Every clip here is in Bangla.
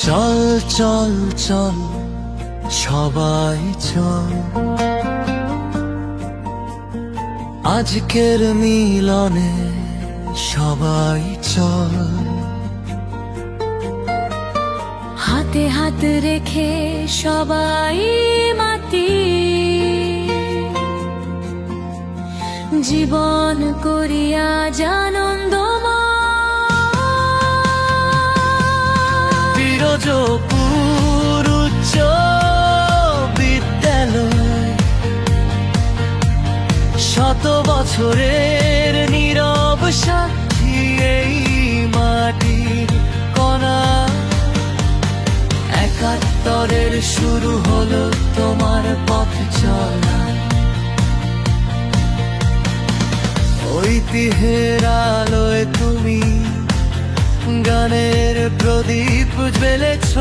চল চল চল সবাই চল, আজকের মিলনে সবাই চল। হাতে হাত রেখে সবাই মাতি, জীবন করিয়া আনন্দময়। বিরজপুর উচ্চ বিদ্যালয়, শত বছরের নীরব সাক্ষী এই মাটির কণা। ৭১ শুরু হলো তোমার পথ চলা, ঐতিহ্যের আলোয় তুমি গানের প্রদীপ জ্বেলেছ।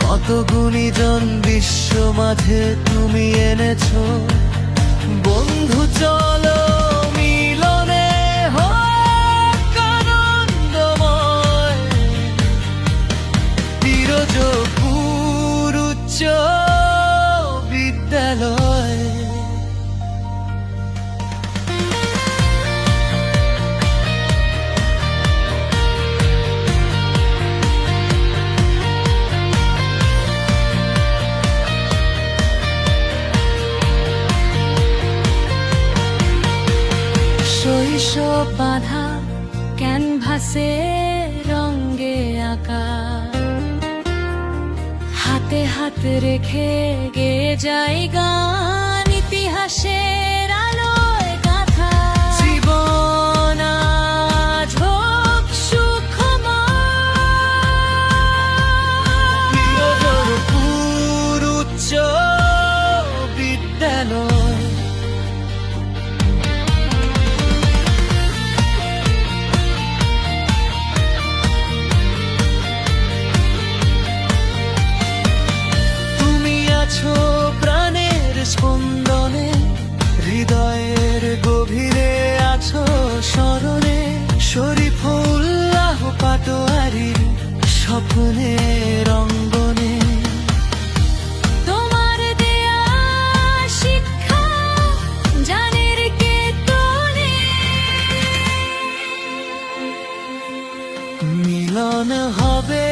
কত গুণীজন বিশ্ব মাঝে তুমি এনেছ। বন্ধু চলো মিলনে হোক আনন্দময়, বিরজপুর উচ্চ বিদ্যালয়। শৈশব বাঁধা ক্যানভাসে রঙে আঁকা, হাতে হাত রেখে গে যাই গান ইতিহাসের আলোয় গাথা। জীবন আজ হোক সুখময়, বিরজপুর উচ্চ বিদ্যালয়। প্রাণের স্পন্দনে, হৃদয়ের গভীরে আছো স্মরণে। শরীফুল্লাহ পাটোয়ারির স্বপ্নের অঙ্গনে। তোমার দেয়া শিক্ষা জানের কেতনে, মিলন হবে